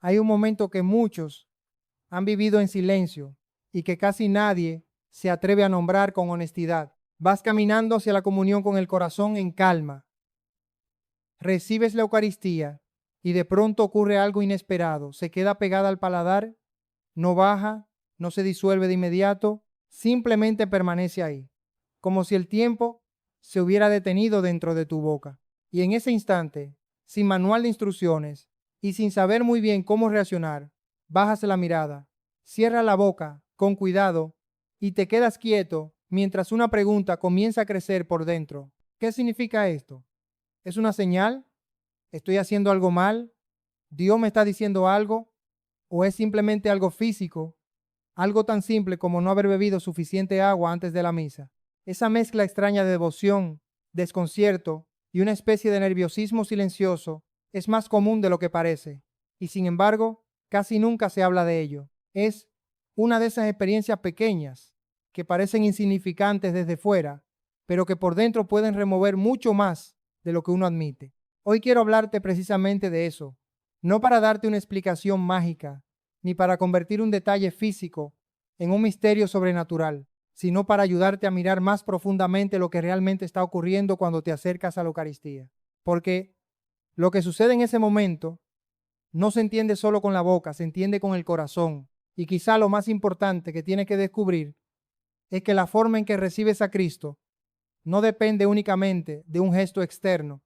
Hay un momento que muchos han vivido en silencio y que casi nadie se atreve a nombrar con honestidad. Vas caminando hacia la comunión con el corazón en calma. Recibes la Eucaristía y de pronto ocurre algo inesperado. Se queda pegada al paladar, no baja, no se disuelve de inmediato, simplemente permanece ahí, como si el tiempo se hubiera detenido dentro de tu boca. Y en ese instante, sin manual de instrucciones y sin saber muy bien cómo reaccionar, bajas la mirada, cierras la boca con cuidado y te quedas quieto mientras una pregunta comienza a crecer por dentro. ¿Qué significa esto? ¿Es una señal? ¿Estoy haciendo algo mal? ¿Dios me está diciendo algo? ¿O es simplemente algo físico? Algo tan simple como no haber bebido suficiente agua antes de la misa. Esa mezcla extraña de devoción, desconcierto y una especie de nerviosismo silencioso es más común de lo que parece, y sin embargo, casi nunca se habla de ello. Es una de esas experiencias pequeñas que parecen insignificantes desde fuera, pero que por dentro pueden remover mucho más de lo que uno admite. Hoy quiero hablarte precisamente de eso, no para darte una explicación mágica, ni para convertir un detalle físico en un misterio sobrenatural, sino para ayudarte a mirar más profundamente lo que realmente está ocurriendo cuando te acercas a la Eucaristía. Porque lo que sucede en ese momento no se entiende solo con la boca, se entiende con el corazón. Y quizá lo más importante que tienes que descubrir es que la forma en que recibes a Cristo no depende únicamente de un gesto externo,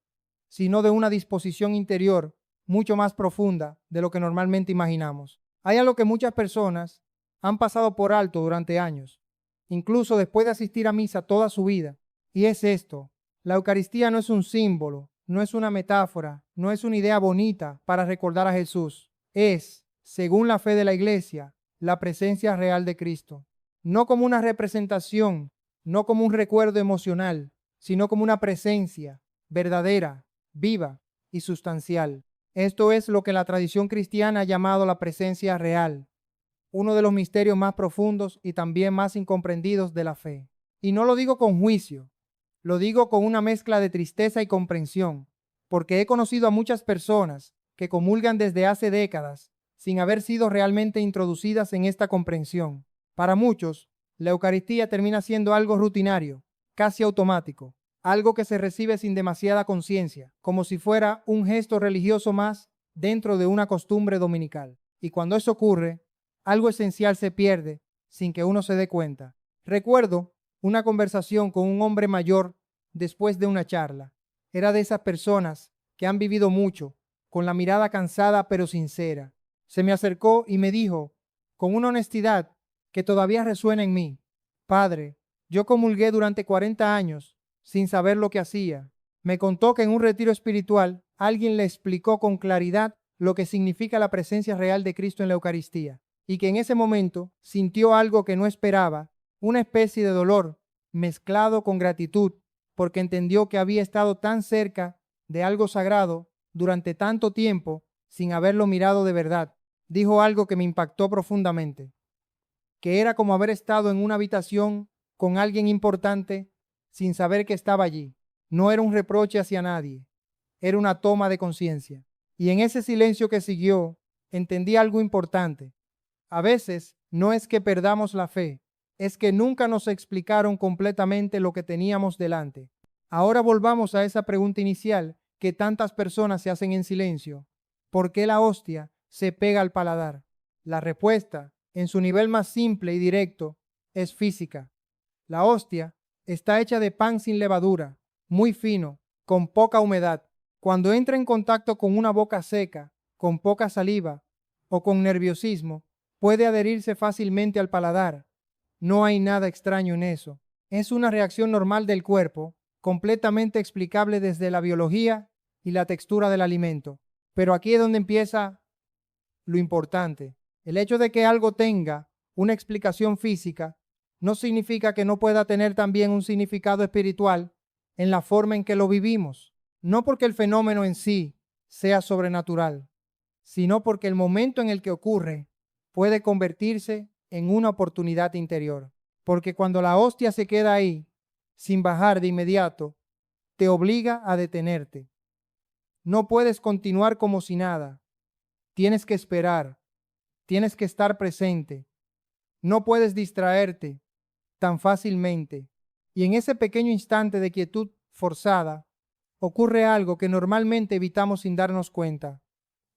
sino de una disposición interior mucho más profunda de lo que normalmente imaginamos. Hay algo que muchas personas han pasado por alto durante años, incluso después de asistir a misa toda su vida, y es esto: la Eucaristía no es un símbolo, no es una metáfora, no es una idea bonita para recordar a Jesús. Es, según la fe de la Iglesia, la presencia real de Cristo, no como una representación, no como un recuerdo emocional, sino como una presencia verdadera, viva y sustancial. Esto es lo que la tradición cristiana ha llamado la presencia real, uno de los misterios más profundos y también más incomprendidos de la fe. Y no lo digo con juicio, lo digo con una mezcla de tristeza y comprensión, porque he conocido a muchas personas que comulgan desde hace décadas sin haber sido realmente introducidas en esta comprensión. Para muchos, la Eucaristía termina siendo algo rutinario, casi automático, algo que se recibe sin demasiada conciencia, como si fuera un gesto religioso más dentro de una costumbre dominical. Y cuando eso ocurre, algo esencial se pierde sin que uno se dé cuenta. Recuerdo una conversación con un hombre mayor después de una charla. Era de esas personas que han vivido mucho, con la mirada cansada pero sincera. Se me acercó y me dijo, con una honestidad que todavía resuena en mí: Padre, yo comulgué durante 40 años sin saber lo que hacía. Me contó que en un retiro espiritual alguien le explicó con claridad lo que significa la presencia real de Cristo en la Eucaristía, y que en ese momento sintió algo que no esperaba, una especie de dolor mezclado con gratitud, porque entendió que había estado tan cerca de algo sagrado durante tanto tiempo sin haberlo mirado de verdad. Dijo algo que me impactó profundamente, que era como haber estado en una habitación con alguien importante sin saber que estaba allí. No era un reproche hacia nadie, era una toma de conciencia. Y en ese silencio que siguió, entendí algo importante. A veces no es que perdamos la fe, es que nunca nos explicaron completamente lo que teníamos delante. Ahora volvamos a esa pregunta inicial que tantas personas se hacen en silencio: ¿por qué la hostia se pega al paladar? La respuesta, en su nivel más simple y directo, es física. La hostia está hecha de pan sin levadura, muy fino, con poca humedad. Cuando entra en contacto con una boca seca, con poca saliva o con nerviosismo, puede adherirse fácilmente al paladar. No hay nada extraño en eso. Es una reacción normal del cuerpo, completamente explicable desde la biología y la textura del alimento. Pero aquí es donde empieza lo importante. El hecho de que algo tenga una explicación física no significa que no pueda tener también un significado espiritual en la forma en que lo vivimos. No porque el fenómeno en sí sea sobrenatural, sino porque el momento en el que ocurre puede convertirse en una oportunidad interior. Porque cuando la hostia se queda ahí, sin bajar de inmediato, te obliga a detenerte. No puedes continuar como si nada. Tienes que esperar, tienes que estar presente. No puedes distraerte tan fácilmente. Y en ese pequeño instante de quietud forzada, ocurre algo que normalmente evitamos sin darnos cuenta: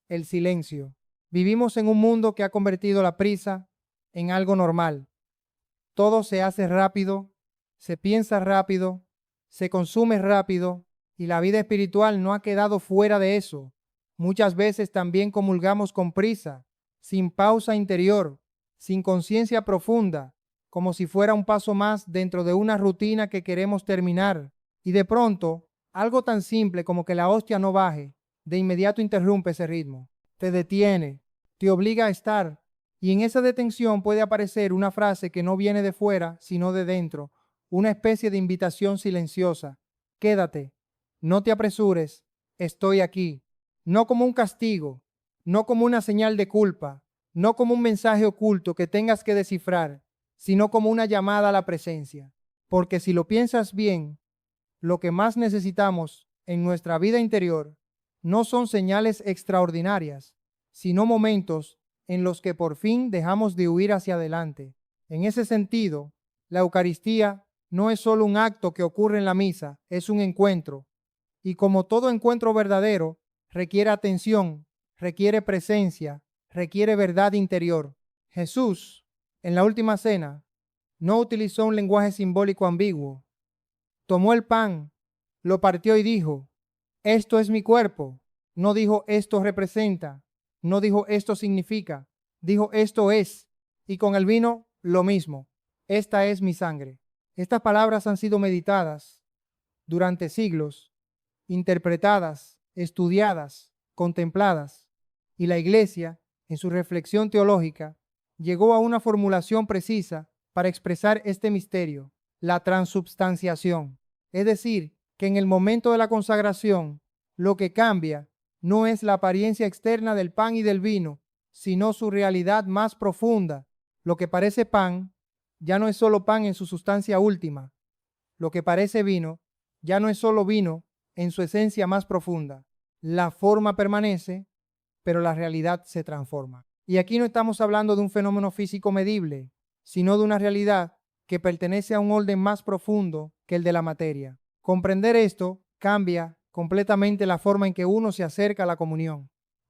el silencio. Vivimos en un mundo que ha convertido la prisa en algo normal. Todo se hace rápido, se piensa rápido, se consume rápido, y la vida espiritual no ha quedado fuera de eso. Muchas veces también comulgamos con prisa, sin pausa interior, sin conciencia profunda, como si fuera un paso más dentro de una rutina que queremos terminar. Y de pronto, algo tan simple como que la hostia no baje, de inmediato interrumpe ese ritmo, te detiene, te obliga a estar. Y en esa detención puede aparecer una frase que no viene de fuera, sino de dentro, una especie de invitación silenciosa: quédate, no te apresures, estoy aquí. No como un castigo, no como una señal de culpa, no como un mensaje oculto que tengas que descifrar, sino como una llamada a la presencia. Porque si lo piensas bien, lo que más necesitamos en nuestra vida interior no son señales extraordinarias, sino momentos en los que por fin dejamos de huir hacia adelante. En ese sentido, la Eucaristía no es solo un acto que ocurre en la misa, es un encuentro. Y como todo encuentro verdadero, requiere atención, requiere presencia, requiere verdad interior. Jesús, en la última cena, no utilizó un lenguaje simbólico ambiguo. Tomó el pan, lo partió y dijo: esto es mi cuerpo. No dijo esto representa, no dijo esto significa, dijo esto es. Y con el vino lo mismo: esta es mi sangre. Estas palabras han sido meditadas durante siglos, interpretadas, estudiadas, contempladas, y la Iglesia, en su reflexión teológica, llegó a una formulación precisa para expresar este misterio: la transubstanciación. Es decir, que en el momento de la consagración, lo que cambia no es la apariencia externa del pan y del vino, sino su realidad más profunda. Lo que parece pan ya no es solo pan en su sustancia última. Lo que parece vino ya no es solo vino en su esencia más profunda. La forma permanece, pero la realidad se transforma. Y aquí no estamos hablando de un fenómeno físico medible, sino de una realidad que pertenece a un orden más profundo que el de la materia. Comprender esto cambia completamente la forma en que uno se acerca a la comunión.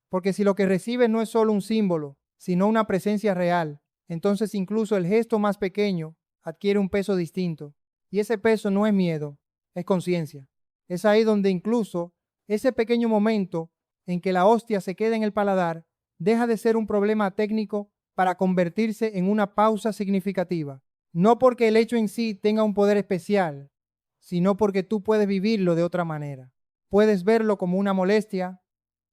Porque si lo que recibe no es solo un símbolo, sino una presencia real, entonces incluso el gesto más pequeño adquiere un peso distinto. Y ese peso no es miedo, es conciencia. Es ahí donde incluso ese pequeño momento en que la hostia se queda en el paladar deja de ser un problema técnico para convertirse en una pausa significativa. No porque el hecho en sí tenga un poder especial, sino porque tú puedes vivirlo de otra manera. Puedes verlo como una molestia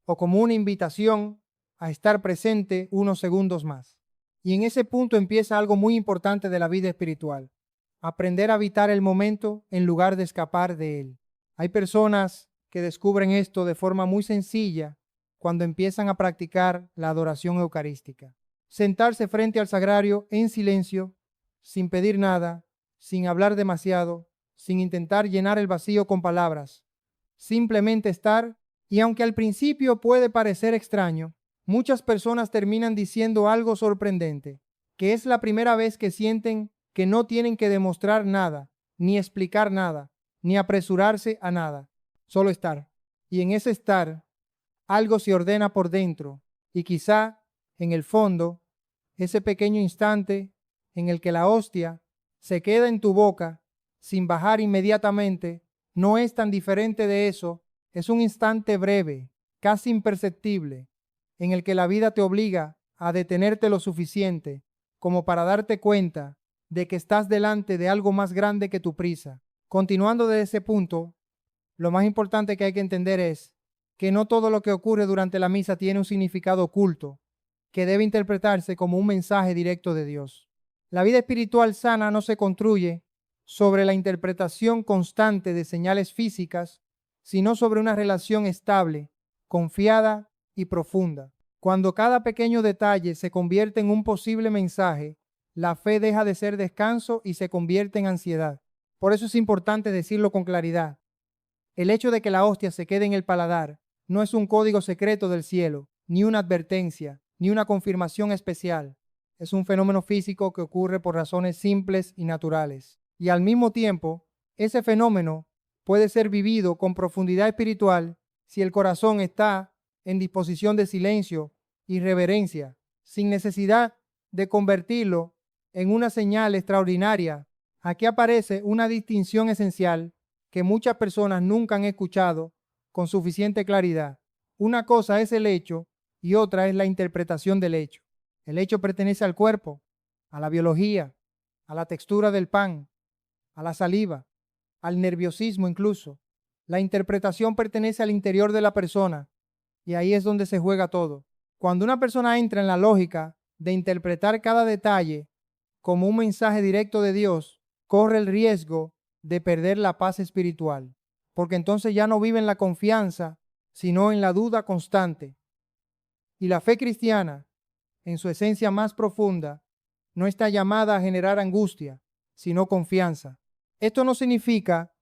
o como una invitación a estar presente unos segundos más. Y en ese punto empieza algo muy importante de la vida espiritual: aprender a habitar el momento en lugar de escapar de él. Hay personas que descubren esto de forma muy sencilla cuando empiezan a practicar la adoración eucarística. Sentarse frente al sagrario en silencio, sin pedir nada, sin hablar demasiado, sin intentar llenar el vacío con palabras. Simplemente estar, y aunque al principio puede parecer extraño, muchas personas terminan diciendo algo sorprendente, que es la primera vez que sienten que no tienen que demostrar nada, ni explicar nada, ni apresurarse a nada, solo estar. Y en ese estar, algo se ordena por dentro, y quizá, en el fondo, ese pequeño instante en el que la hostia se queda en tu boca sin bajar inmediatamente, no es tan diferente de eso. Es un instante breve, casi imperceptible, en el que la vida te obliga a detenerte lo suficiente como para darte cuenta de que estás delante de algo más grande que tu prisa. Continuando de ese punto, lo más importante que hay que entender es que no todo lo que ocurre durante la misa tiene un significado oculto, que debe interpretarse como un mensaje directo de Dios. La vida espiritual sana no se construye sobre la interpretación constante de señales físicas, sino sobre una relación estable, confiada y profunda. Cuando cada pequeño detalle se convierte en un posible mensaje, la fe deja de ser descanso y se convierte en ansiedad. Por eso es importante decirlo con claridad. El hecho de que la hostia se quede en el paladar no es un código secreto del cielo, ni una advertencia, ni una confirmación especial. Es un fenómeno físico que ocurre por razones simples y naturales. Y al mismo tiempo, ese fenómeno puede ser vivido con profundidad espiritual si el corazón está en disposición de silencio y reverencia, sin necesidad de convertirlo en una señal extraordinaria. Aquí aparece una distinción esencial que muchas personas nunca han escuchado con suficiente claridad. Una cosa es el hecho y otra es la interpretación del hecho. El hecho pertenece al cuerpo, a la biología, a la textura del pan, a la saliva, al nerviosismo incluso. La interpretación pertenece al interior de la persona y ahí es donde se juega todo. Cuando una persona entra en la lógica de interpretar cada detalle como un mensaje directo de Dios, corre el riesgo de perder la paz espiritual, porque entonces ya no vive en la confianza, sino en la duda constante. Y la fe cristiana, en su esencia más profunda, no está llamada a generar angustia, sino confianza. Esto no significa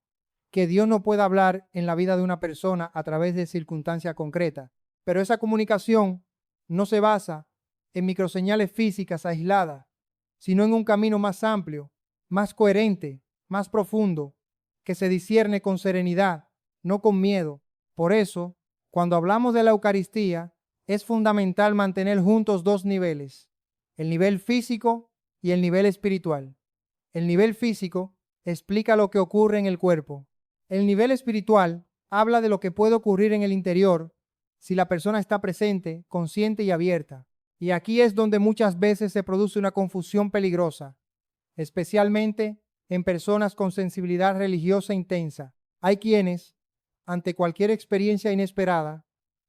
que Dios no pueda hablar en la vida de una persona a través de circunstancias concretas, pero esa comunicación no se basa en microseñales físicas aisladas, sino en un camino más amplio, más coherente, más profundo, que se discierne con serenidad, no con miedo. Por eso, cuando hablamos de la Eucaristía, es fundamental mantener juntos dos niveles, el nivel físico y el nivel espiritual. El nivel físico explica lo que ocurre en el cuerpo. El nivel espiritual habla de lo que puede ocurrir en el interior si la persona está presente, consciente y abierta. Y aquí es donde muchas veces se produce una confusión peligrosa, especialmente en personas con sensibilidad religiosa intensa. Hay quienes, ante cualquier experiencia inesperada,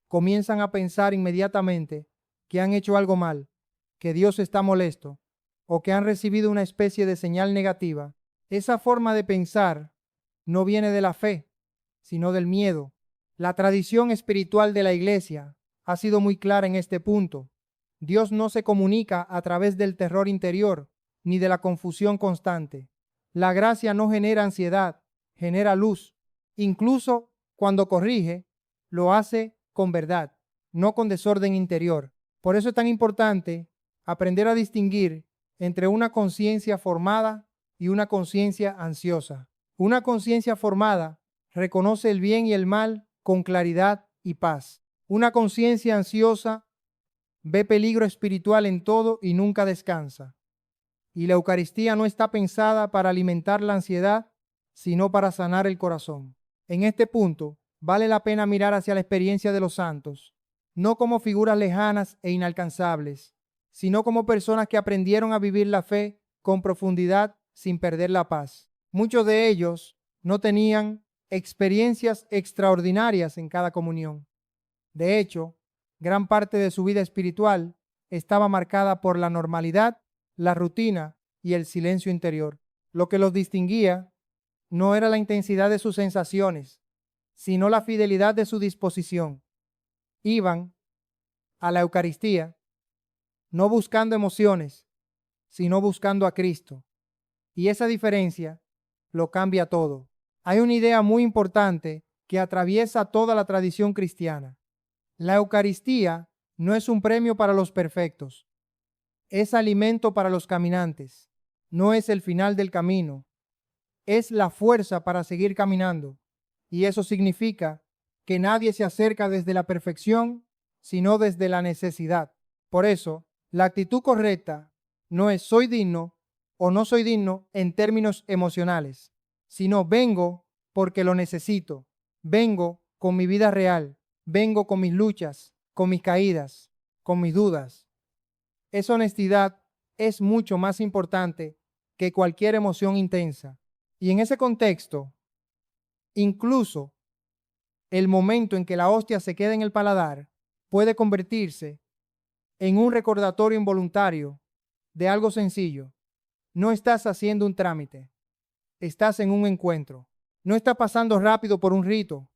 comienzan a pensar inmediatamente que han hecho algo mal, que Dios está molesto o que han recibido una especie de señal negativa. Esa forma de pensar no viene de la fe, sino del miedo. La tradición espiritual de la Iglesia ha sido muy clara en este punto. Dios no se comunica a través del terror interior ni de la confusión constante. La gracia no genera ansiedad, genera luz. Incluso cuando corrige, lo hace con verdad, no con desorden interior. Por eso es tan importante aprender a distinguir entre una conciencia formada y una conciencia ansiosa. Una conciencia formada reconoce el bien y el mal con claridad y paz. Una conciencia ansiosa ve peligro espiritual en todo y nunca descansa. Y la Eucaristía no está pensada para alimentar la ansiedad, sino para sanar el corazón. En este punto, vale la pena mirar hacia la experiencia de los santos, no como figuras lejanas e inalcanzables, sino como personas que aprendieron a vivir la fe con profundidad sin perder la paz. Muchos de ellos no tenían experiencias extraordinarias en cada comunión. De hecho, gran parte de su vida espiritual estaba marcada por la normalidad, la rutina y el silencio interior. Lo que los distinguía no era la intensidad de sus sensaciones, sino la fidelidad de su disposición. Iban a la Eucaristía no buscando emociones, sino buscando a Cristo. Y esa diferencia lo cambia todo. Hay una idea muy importante que atraviesa toda la tradición cristiana. La Eucaristía no es un premio para los perfectos, es alimento para los caminantes, no es el final del camino, es la fuerza para seguir caminando. Y eso significa que nadie se acerca desde la perfección, sino desde la necesidad. Por eso, la actitud correcta no es soy digno o no soy digno en términos emocionales, sino vengo porque lo necesito, vengo con mi vida real, vengo con mis luchas, con mis caídas, con mis dudas. Esa honestidad es mucho más importante que cualquier emoción intensa. Y en ese contexto, incluso el momento en que la hostia se queda en el paladar puede convertirse en un recordatorio involuntario de algo sencillo. No estás haciendo un trámite, estás en un encuentro. No estás pasando rápido por un rito,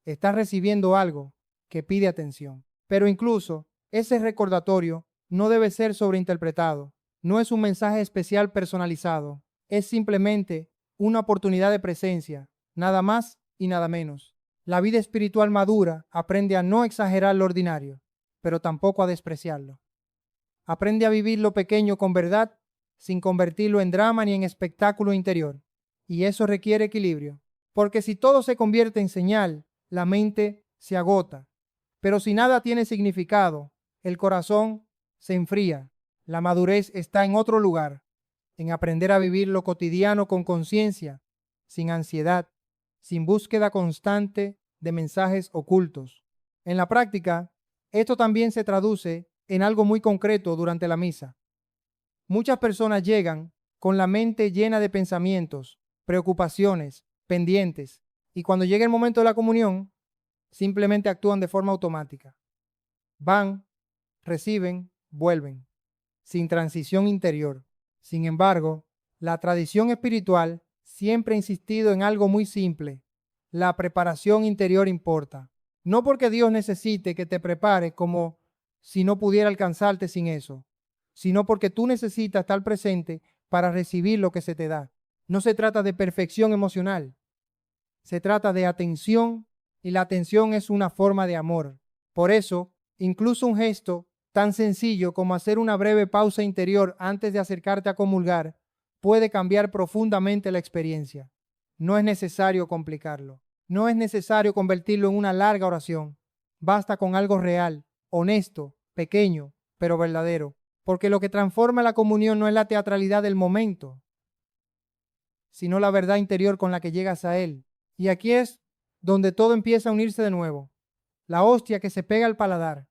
estás recibiendo algo que pide atención. Pero incluso ese recordatorio no debe ser sobreinterpretado. No es un mensaje especial personalizado, es simplemente una oportunidad de presencia, nada más y nada menos. La vida espiritual madura aprende a no exagerar lo ordinario, pero tampoco a despreciarlo. Aprende a vivir lo pequeño con verdad, sin convertirlo en drama ni en espectáculo interior. Y eso requiere equilibrio, porque si todo se convierte en señal, la mente se agota. Pero si nada tiene significado, el corazón se enfría. La madurez está en otro lugar, en aprender a vivir lo cotidiano con conciencia, sin ansiedad, sin búsqueda constante de mensajes ocultos. En la práctica, esto también se traduce en algo muy concreto durante la misa. Muchas personas llegan con la mente llena de pensamientos, preocupaciones, pendientes, y cuando llega el momento de la comunión, simplemente actúan de forma automática. Van, reciben, vuelven, sin transición interior. Sin embargo, la tradición espiritual siempre ha insistido en algo muy simple. La preparación interior importa. No porque Dios necesite que te prepares como si no pudiera alcanzarte sin eso, sino porque tú necesitas estar presente para recibir lo que se te da. No se trata de perfección emocional, se trata de atención, y la atención es una forma de amor. Por eso, incluso un gesto tan sencillo como hacer una breve pausa interior antes de acercarte a comulgar puede cambiar profundamente la experiencia. No es necesario complicarlo. No es necesario convertirlo en una larga oración. Basta con algo real, honesto, pequeño, pero verdadero. Porque lo que transforma la comunión no es la teatralidad del momento, sino la verdad interior con la que llegas a Él. Y aquí es donde todo empieza a unirse de nuevo. La hostia que se pega al paladar,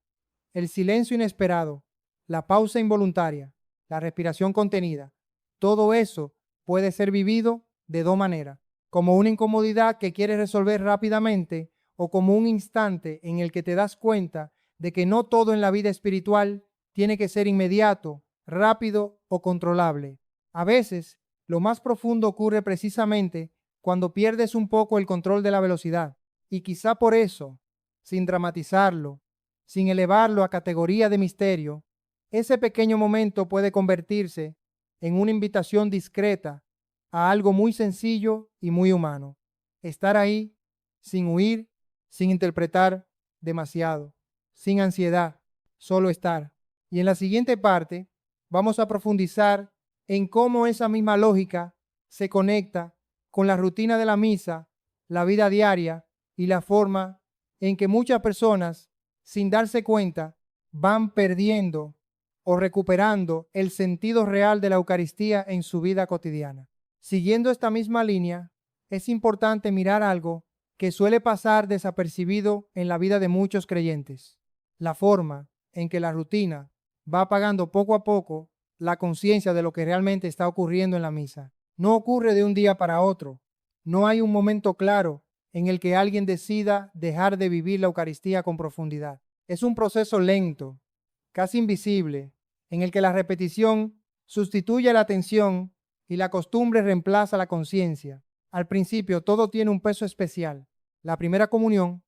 el silencio inesperado, la pausa involuntaria, la respiración contenida. Todo eso puede ser vivido de dos maneras: como una incomodidad que quieres resolver rápidamente, o como un instante en el que te das cuenta de que no todo en la vida espiritual tiene que ser inmediato, rápido o controlable. A veces, lo más profundo ocurre precisamente cuando pierdes un poco el control de la velocidad. Y quizá por eso, sin dramatizarlo, sin elevarlo a categoría de misterio, ese pequeño momento puede convertirse en una invitación discreta a algo muy sencillo y muy humano. Estar ahí, sin huir, sin interpretar demasiado, sin ansiedad, solo estar. Y en la siguiente parte vamos a profundizar en cómo esa misma lógica se conecta con la rutina de la misa, la vida diaria y la forma en que muchas personas, sin darse cuenta, van perdiendo o recuperando el sentido real de la Eucaristía en su vida cotidiana. Siguiendo esta misma línea, es importante mirar algo que suele pasar desapercibido en la vida de muchos creyentes: la forma en que la rutina va apagando poco a poco la conciencia de lo que realmente está ocurriendo en la misa. No ocurre de un día para otro. No hay un momento claro en el que alguien decida dejar de vivir la Eucaristía con profundidad. Es un proceso lento, casi invisible, en el que la repetición sustituye la atención y la costumbre reemplaza la conciencia. Al principio todo tiene un peso especial. La primera comunión,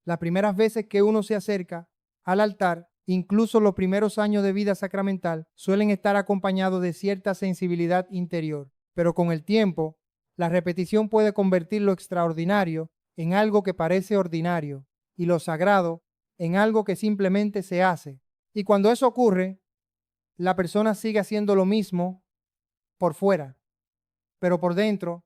las primeras veces que uno se acerca al altar, incluso los primeros años de vida sacramental, suelen estar acompañados de cierta sensibilidad interior. Pero con el tiempo, la repetición puede convertir lo extraordinario en algo que parece ordinario y lo sagrado en algo que simplemente se hace. Y cuando eso ocurre, la persona sigue haciendo lo mismo por fuera, pero por dentro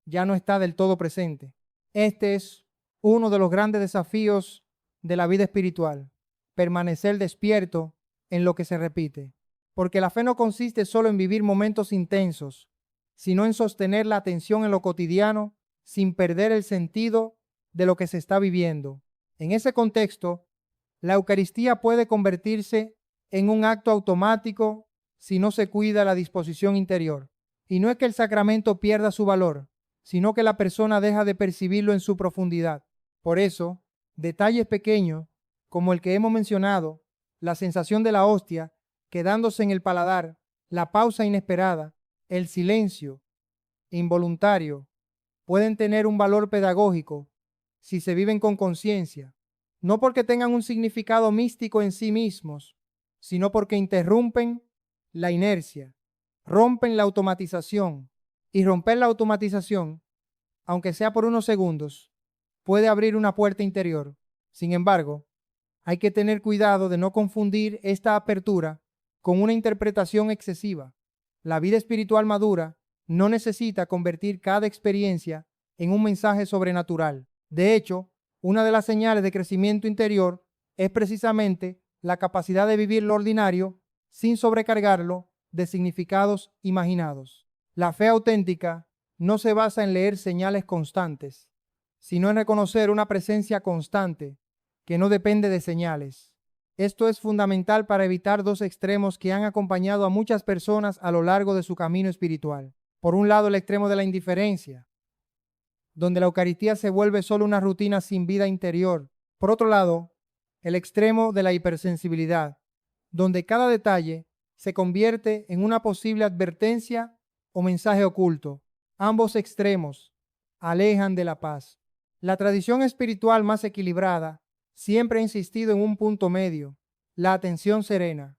ya no está del todo presente. Este es uno de los grandes desafíos de la vida espiritual: permanecer despierto en lo que se repite. Porque la fe no consiste solo en vivir momentos intensos, sino en sostener la atención en lo cotidiano sin perder el sentido de lo que se está viviendo. En ese contexto, la Eucaristía puede convertirse en un acto automático si no se cuida la disposición interior. Y no es que el sacramento pierda su valor, sino que la persona deja de percibirlo en su profundidad. Por eso, detalles pequeños, como el que hemos mencionado, la sensación de la hostia quedándose en el paladar, la pausa inesperada, el silencio involuntario, pueden tener un valor pedagógico si se viven con conciencia, no porque tengan un significado místico en sí mismos, sino porque interrumpen la inercia, rompen la automatización, y romper la automatización, aunque sea por unos segundos, puede abrir una puerta interior. Sin embargo, Hay que tener cuidado de no confundir esta apertura con una interpretación excesiva. La vida espiritual madura no necesita convertir cada experiencia en un mensaje sobrenatural. De hecho, una de las señales de crecimiento interior es precisamente la capacidad de vivir lo ordinario sin sobrecargarlo de significados imaginados. La fe auténtica no se basa en leer señales constantes, sino en reconocer una presencia constante que no depende de señales. Esto es fundamental para evitar dos extremos que han acompañado a muchas personas a lo largo de su camino espiritual. Por un lado, el extremo de la indiferencia, donde la Eucaristía se vuelve solo una rutina sin vida interior. Por otro lado, el extremo de la hipersensibilidad, donde cada detalle se convierte en una posible advertencia o mensaje oculto. Ambos extremos alejan de la paz. La tradición espiritual más equilibrada siempre ha insistido en un punto medio, la atención serena,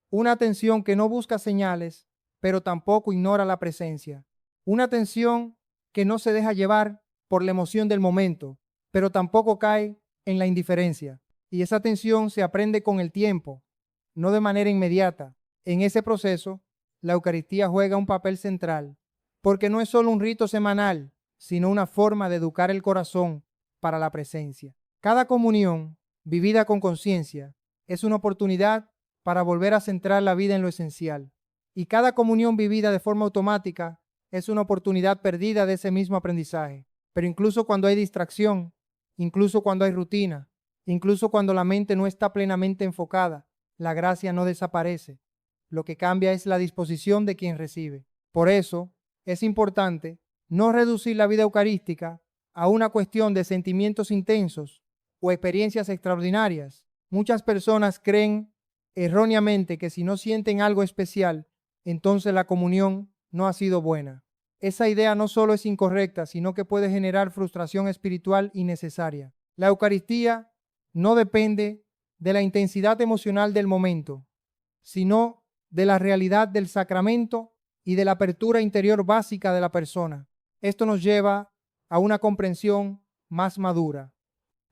una atención que no busca señales, pero tampoco ignora la presencia, una atención que no se deja llevar por la emoción del momento, pero tampoco cae en la indiferencia. Y esa atención se aprende con el tiempo, no de manera inmediata. En ese proceso, la Eucaristía juega un papel central, porque no es solo un rito semanal, sino una forma de educar el corazón para la presencia. Cada comunión, vivida con conciencia, es una oportunidad para volver a centrar la vida en lo esencial. Y cada comunión vivida de forma automática es una oportunidad perdida de ese mismo aprendizaje. Pero incluso cuando hay distracción, incluso cuando hay rutina, incluso cuando la mente no está plenamente enfocada, la gracia no desaparece. Lo que cambia es la disposición de quien recibe. Por eso, es importante no reducir la vida eucarística a una cuestión de sentimientos intensos o experiencias extraordinarias. Muchas personas creen erróneamente que si no sienten algo especial, entonces la comunión no ha sido buena. Esa idea no solo es incorrecta, sino que puede generar frustración espiritual innecesaria. La Eucaristía no depende de la intensidad emocional del momento, sino de la realidad del sacramento y de la apertura interior básica de la persona. Esto nos lleva a una comprensión más madura.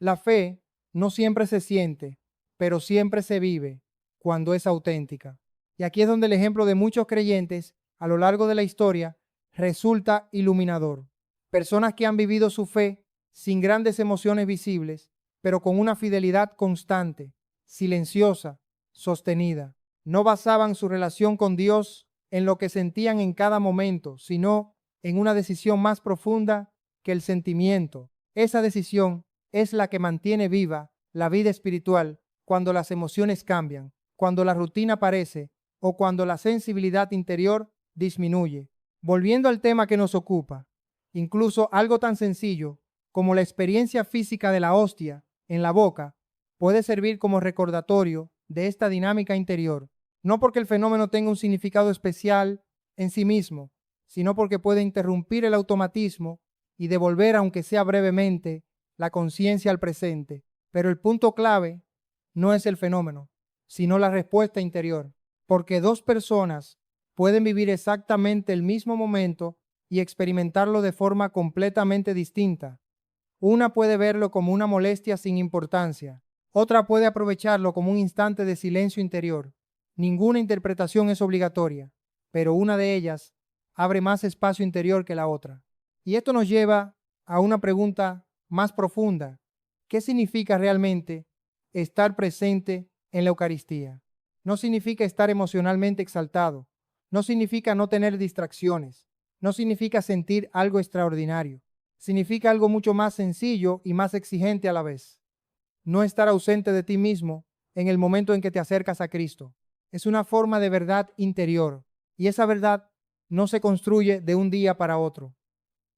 La fe no siempre se siente, pero siempre se vive cuando es auténtica. Y aquí es donde el ejemplo de muchos creyentes a lo largo de la historia resulta iluminador. Personas que han vivido su fe sin grandes emociones visibles, pero con una fidelidad constante, silenciosa, sostenida. No basaban su relación con Dios en lo que sentían en cada momento, sino en una decisión más profunda que el sentimiento. Esa decisión es la que mantiene viva la vida espiritual cuando las emociones cambian, cuando la rutina aparece o cuando la sensibilidad interior disminuye. Volviendo al tema que nos ocupa, incluso algo tan sencillo como la experiencia física de la hostia en la boca puede servir como recordatorio de esta dinámica interior, no porque el fenómeno tenga un significado especial en sí mismo, sino porque puede interrumpir el automatismo y devolver, aunque sea brevemente, la conciencia al presente. Pero el punto clave no es el fenómeno, sino la respuesta interior, porque dos personas pueden vivir exactamente el mismo momento y experimentarlo de forma completamente distinta. Una puede verlo como una molestia sin importancia, otra puede aprovecharlo como un instante de silencio interior. Ninguna interpretación es obligatoria, pero una de ellas abre más espacio interior que la otra. Y esto nos lleva a una pregunta más profunda. ¿Qué significa realmente estar presente en la Eucaristía? No significa estar emocionalmente exaltado, no significa no tener distracciones, no significa sentir algo extraordinario, significa algo mucho más sencillo y más exigente a la vez. No estar ausente de ti mismo en el momento en que te acercas a Cristo. Es una forma de verdad interior, y esa verdad no se construye de un día para otro.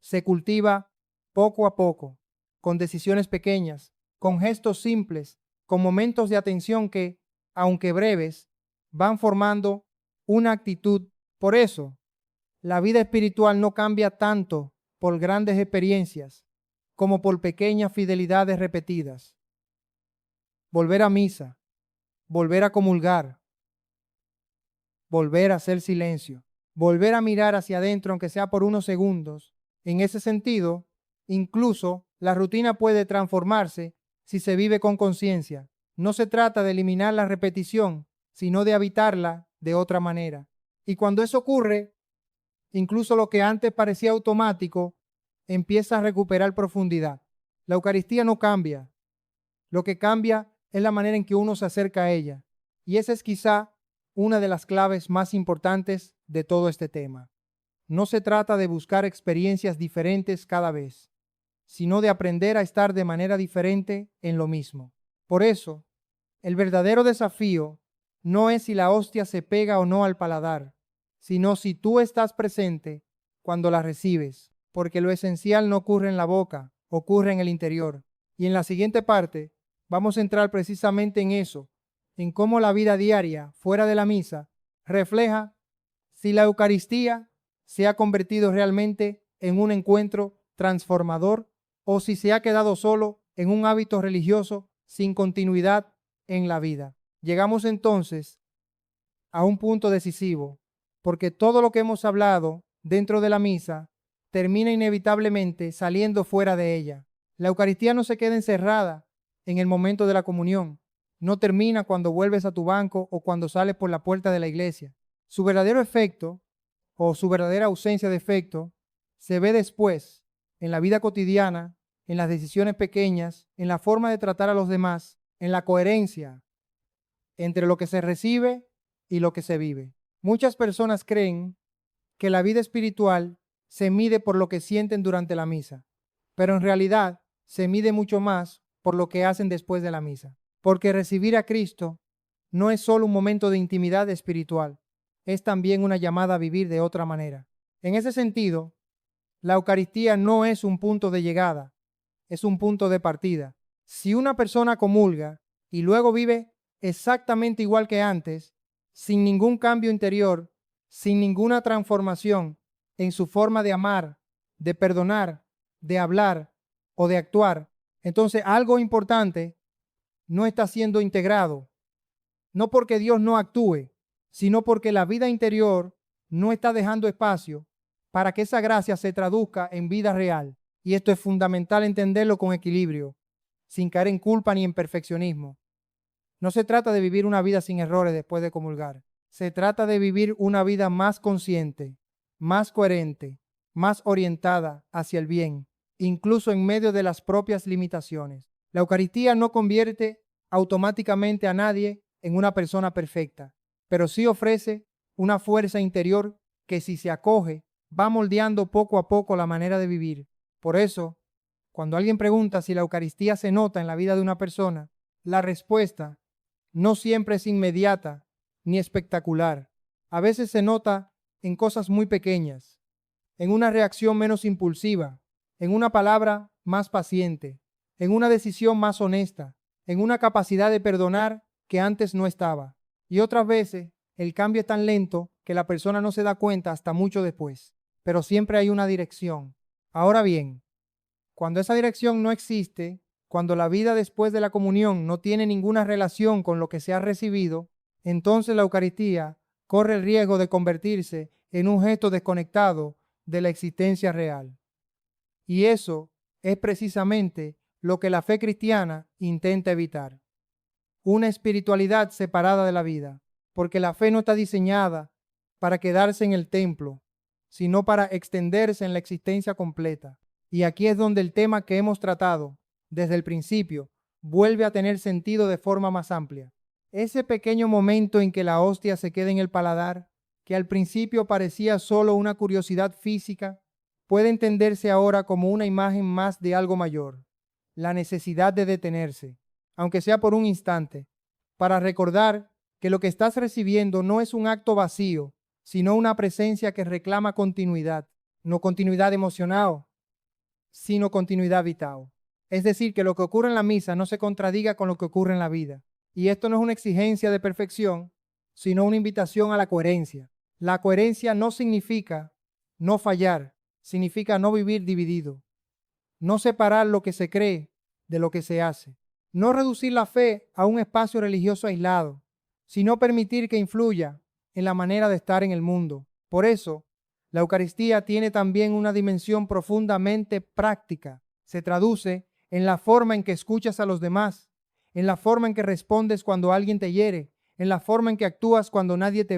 Se cultiva poco a poco, con decisiones pequeñas, con gestos simples, con momentos de atención que, aunque breves, van formando una actitud. Por eso, la vida espiritual no cambia tanto por grandes experiencias como por pequeñas fidelidades repetidas. Volver a misa, volver a comulgar, volver a hacer silencio, volver a mirar hacia adentro, aunque sea por unos segundos. En ese sentido, incluso la rutina puede transformarse si se vive con conciencia, No se trata de eliminar la repetición, sino de habitarla de otra manera. Y cuando eso ocurre, incluso lo que antes parecía automático empieza a recuperar profundidad. La Eucaristía no cambia. Lo que cambia es la manera en que uno se acerca a ella. Y esa es quizá una de las claves más importantes de todo este tema. No se trata de buscar experiencias diferentes cada vez, sino de aprender a estar de manera diferente en lo mismo. Por eso, el verdadero desafío no es si la hostia se pega o no al paladar, sino si tú estás presente cuando la recibes, porque lo esencial no ocurre en la boca, ocurre en el interior. Y en la siguiente parte vamos a entrar precisamente en eso, en cómo la vida diaria fuera de la misa refleja si la Eucaristía se ha convertido realmente en un encuentro transformador o si se ha quedado solo en un hábito religioso sin continuidad en la vida. Llegamos entonces a un punto decisivo, porque todo lo que hemos hablado dentro de la misa termina inevitablemente saliendo fuera de ella. La Eucaristía no se queda encerrada en el momento de la comunión, no termina cuando vuelves a tu banco o cuando sales por la puerta de la iglesia. Su verdadero efecto o su verdadera ausencia de efecto se ve después en la vida cotidiana, en las decisiones pequeñas, en la forma de tratar a los demás, en la coherencia entre lo que se recibe y lo que se vive. Muchas personas creen que la vida espiritual se mide por lo que sienten durante la misa, pero en realidad se mide mucho más por lo que hacen después de la misa, porque recibir a Cristo no es solo un momento de intimidad espiritual, es también una llamada a vivir de otra manera. En ese sentido, la Eucaristía no es un punto de llegada, es un punto de partida. Si una persona comulga y luego vive exactamente igual que antes, sin ningún cambio interior, sin ninguna transformación en su forma de amar, de perdonar, de hablar o de actuar, entonces algo importante no está siendo integrado, no porque Dios no actúe, sino porque la vida interior no está dejando espacio para que esa gracia se traduzca en vida real. Y esto es fundamental entenderlo con equilibrio, sin caer en culpa ni en perfeccionismo. No se trata de vivir una vida sin errores después de comulgar. Se trata de vivir una vida más consciente, más coherente, más orientada hacia el bien, incluso en medio de las propias limitaciones. La Eucaristía no convierte automáticamente a nadie en una persona perfecta, pero sí ofrece una fuerza interior que, si se acoge, va moldeando poco a poco la manera de vivir. Por eso, cuando alguien pregunta si la Eucaristía se nota en la vida de una persona, la respuesta no siempre es inmediata ni espectacular. A veces se nota en cosas muy pequeñas, en una reacción menos impulsiva, en una palabra más paciente, en una decisión más honesta, en una capacidad de perdonar que antes no estaba. Y otras veces el cambio es tan lento que la persona no se da cuenta hasta mucho después, pero siempre hay una dirección. Ahora bien, cuando esa dirección no existe, cuando la vida después de la comunión no tiene ninguna relación con lo que se ha recibido, entonces la Eucaristía corre el riesgo de convertirse en un gesto desconectado de la existencia real. Y eso es precisamente lo que la fe cristiana intenta evitar. Una espiritualidad separada de la vida, porque la fe no está diseñada para quedarse en el templo, sino para extenderse en la existencia completa. Y aquí es donde el tema que hemos tratado desde el principio vuelve a tener sentido de forma más amplia. Ese pequeño momento en que la hostia se queda en el paladar, que al principio parecía solo una curiosidad física, puede entenderse ahora como una imagen más de algo mayor, la necesidad de detenerse, aunque sea por un instante, para recordar que lo que estás recibiendo no es un acto vacío, sino una presencia que reclama continuidad, no continuidad emocional, sino continuidad vital. Es decir, que lo que ocurre en la misa no se contradiga con lo que ocurre en la vida. Y esto no es una exigencia de perfección, sino una invitación a la coherencia. La coherencia no significa no fallar, significa no vivir dividido, no separar lo que se cree de lo que se hace, no reducir la fe a un espacio religioso aislado, sino permitir que influya en la manera de estar en el mundo. Por eso, la Eucaristía tiene también una dimensión profundamente práctica. Se traduce en la forma en que escuchas a los demás, en la forma en que respondes cuando alguien te hiere, en la forma en que actúas cuando nadie te